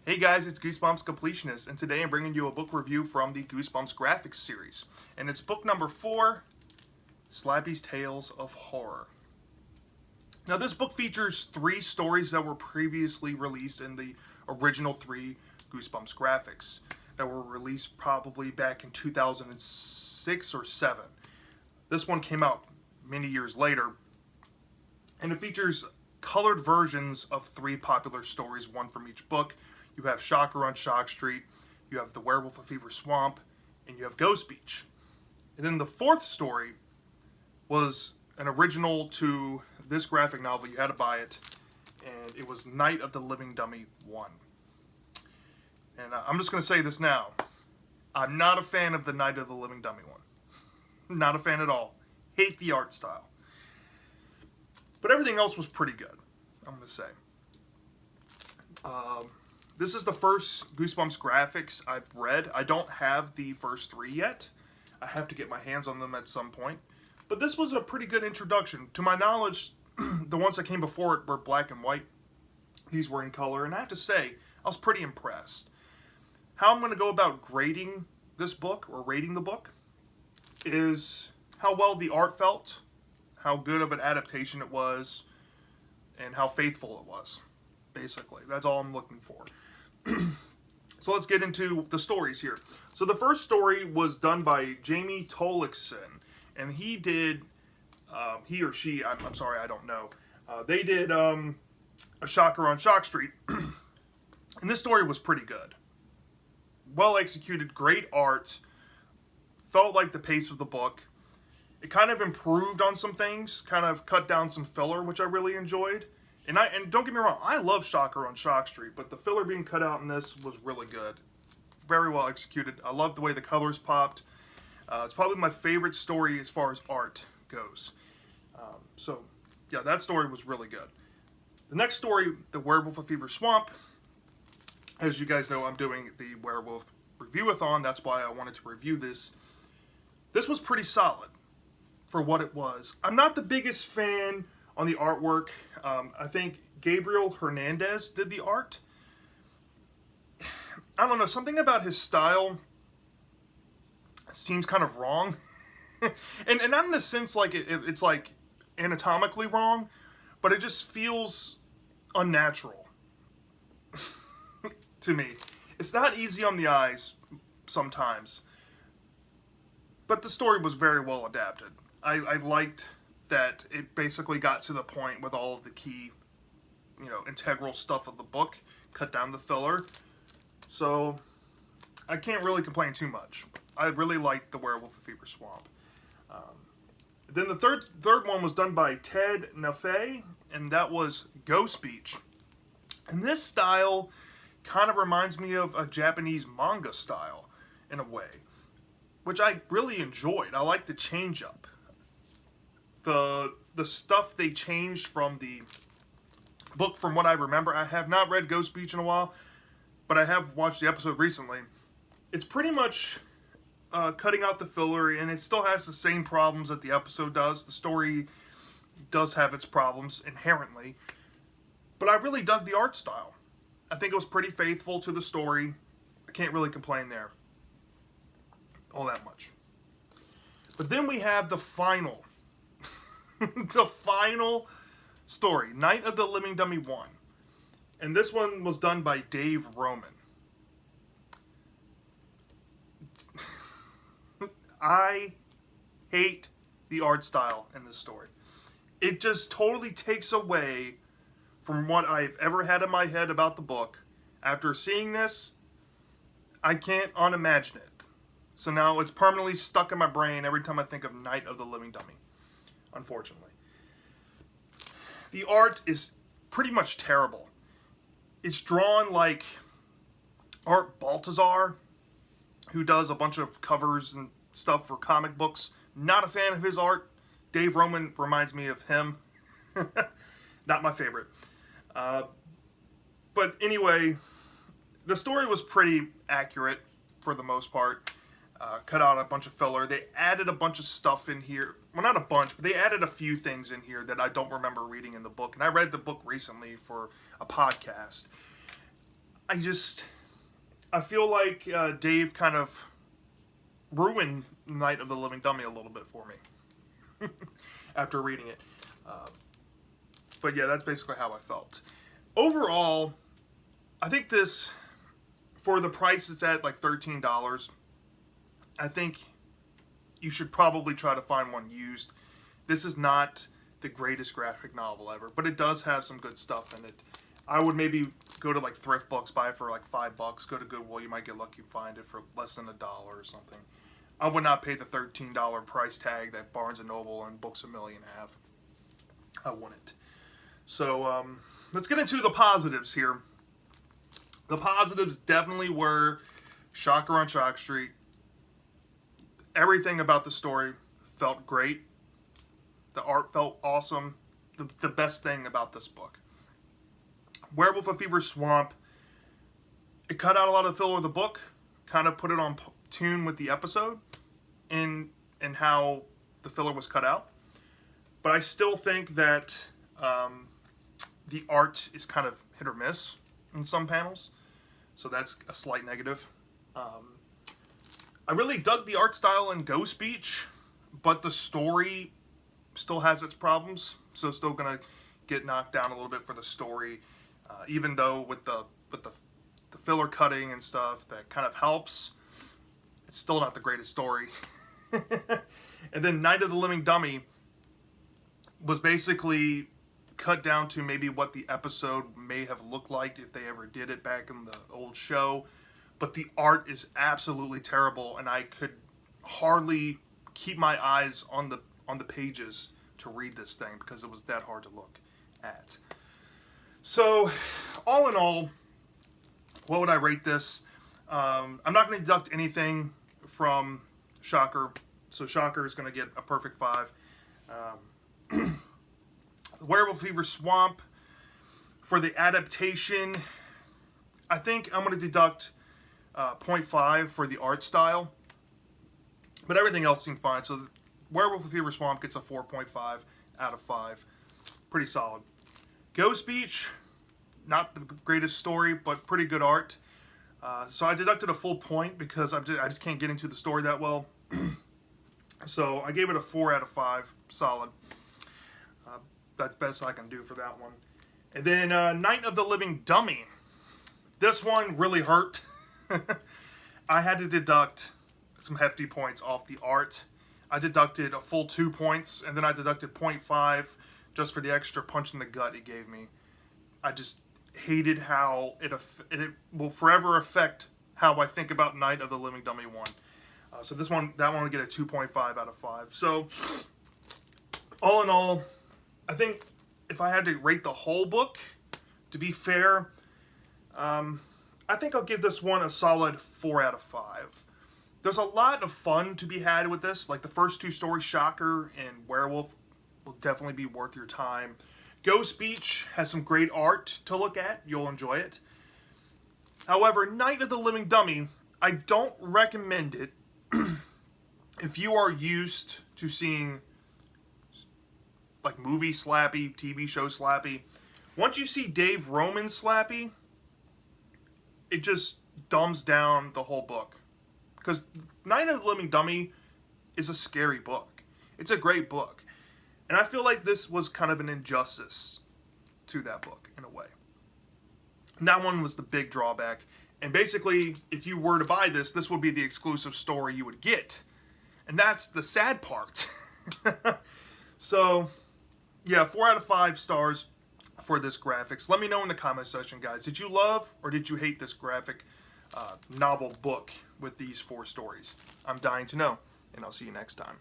Hey guys, it's Goosebumps Completionist, and today I'm bringing you a book review from the Goosebumps Graphix series. And it's book number 4, Slappy's Tales of Horror. Now this book features 3 stories that were previously released in the original 3 Goosebumps Graphix that were released probably back in 2006 or 7. This one came out many years later, and it features colored versions of 3 popular stories, one from each book. You have Shocker on Shock Street, you have The Werewolf of Fever Swamp, and you have Ghost Beach. And then the 4th story was an original to this graphic novel. You had to buy it, and it was Night of the Living Dummy 1. And I'm just going to say this now. I'm not a fan of the Night of the Living Dummy 1. Not a fan at all. Hate the art style. But everything else was pretty good, I'm going to say. This is the first Goosebumps Graphix I've read. I don't have the first 3 yet. I have to get my hands on them at some point. But this was a pretty good introduction. To my knowledge, the ones that came before it were black and white. These were in color, and I have to say, I was pretty impressed. How I'm going to go about grading this book, or rating the book, is how well the art felt, how good of an adaptation it was, and how faithful it was. Basically, that's all I'm looking for. So let's get into the stories here. So the first story was done by Jamie Tollickson, and he did, he or she, I'm sorry, I don't know. They did A Shocker on Shock Street, and this story was pretty good. Well executed, great art, felt like the pace of the book. It kind of improved on some things, kind of cut down some filler, which I really enjoyed. And don't get me wrong, I love Shocker on Shock Street, but the filler being cut out in this was really good. Very well executed. I love the way the colors popped. It's probably my favorite story as far as art goes. So, yeah, that story was really good. The next story, The Werewolf of Fever Swamp. As you guys know, I'm doing the Werewolf review-a-thon. That's why I wanted to review this. This was pretty solid for what it was. I'm not the biggest fan on the artwork. I think Gabriel Hernandez did the art. I don't know, something about his style seems kind of wrong. and not in the sense like it's like anatomically wrong, but it just feels unnatural to me. It's not easy on the eyes sometimes, but the story was very well adapted. I liked that it basically got to the point with all of the key, integral stuff of the book, cut down the filler. So, I can't really complain too much. I really liked The Werewolf of Fever Swamp. Then the third one was done by Ted Nafé, and that was Ghost Beach. And this style kind of reminds me of a Japanese manga style, in a way, which I really enjoyed. I like the change up. The stuff they changed from the book, from what I remember. I have not read Ghost Beach in a while, but I have watched the episode recently. It's pretty much cutting out the filler, and it still has the same problems that the episode does. The story does have its problems inherently, but I really dug the art style. I think it was pretty faithful to the story. I can't really complain there all that much. But then we have the final the final story, Night of the Living Dummy 1. And this one was done by Dave Roman. I hate the art style in this story. It just totally takes away from what I've ever had in my head about the book. After seeing this, I can't unimagine it. So now it's permanently stuck in my brain every time I think of Night of the Living Dummy. Unfortunately. The art is pretty much terrible. It's drawn like Art Baltazar, who does a bunch of covers and stuff for comic books. Not a fan of his art. Dave Roman reminds me of him. Not my favorite. But anyway, the story was pretty accurate for the most part. Cut out a bunch of filler. They added a bunch of stuff in here. Well, not a bunch, but they added a few things in here that I don't remember reading in the book. And I read the book recently for a podcast. I feel like Dave kind of ruined Night of the Living Dummy a little bit for me after reading it. But yeah, that's basically how I felt. Overall, I think this, for the price it's at, like $13, I think you should probably try to find one used. This is not the greatest graphic novel ever, but it does have some good stuff in it. I would maybe go to like thrift books, buy it for like $5. Go to Goodwill, you might get lucky, find it for less than $1 or something. I would not pay the $13 price tag that Barnes & Noble and Books A Million have. I wouldn't. So let's get into the positives here. The positives definitely were Shocker on Shock Street. Everything about the story felt great. The art felt awesome. The best thing about this book. Werewolf of Fever Swamp, it cut out a lot of the filler of the book, kind of put it on tune with the episode and how the filler was cut out. But I still think that the art is kind of hit or miss in some panels. So that's a slight negative. I really dug the art style in Ghost Beach, but the story still has its problems. So still going to get knocked down a little bit for the story. Even though with the filler cutting and stuff, that kind of helps. It's still not the greatest story. And then Night of the Living Dummy was basically cut down to maybe what the episode may have looked like if they ever did it back in the old show. But the art is absolutely terrible, and I could hardly keep my eyes on the pages to read this thing because it was that hard to look at. So, all in all, what would I rate this? I'm not going to deduct anything from Shocker, so Shocker is going to get a perfect 5. Werewolf Fever Swamp, for the adaptation, I think I'm going to deduct 0.5 for the art style, but everything else seemed fine. So Werewolf Fever Swamp gets a 4.5 out of 5. Pretty solid. Ghost Beach, not the greatest story, but pretty good art. So I deducted a full point because I just can't get into the story that well. So I gave it a 4 out of 5. Solid. That's best I can do for that one. And then Night of the Living Dummy. This one really hurt. I had to deduct some hefty points off the art. I deducted a full 2 points, and then I deducted 0.5 just for the extra punch in the gut it gave me. I just hated how it will forever affect how I think about Night of the Living Dummy 1. So that one would get a 2.5 out of 5. So all in all, I think if I had to rate the whole book, to be fair, I think I'll give this one a solid 4 out of 5. There's a lot of fun to be had with this. Like the first 2 stories, Shocker and Werewolf, will definitely be worth your time. Ghost Beach has some great art to look at. You'll enjoy it. However, Night of the Living Dummy, I don't recommend it if you are used to seeing like movie Slappy, TV show Slappy. Once you see Dave Roman Slappy, it just dumbs down the whole book. Because Night of the Living Dummy is a scary book. It's a great book. And I feel like this was kind of an injustice to that book, in a way. And that one was the big drawback. And basically, if you were to buy this, this would be the exclusive story you would get. And that's the sad part. So, yeah, 4 out of 5 stars for this Graphix. Let me know in the comment section, guys. Did you love or did you hate this graphic novel book with these 4 stories? I'm dying to know, and I'll see you next time.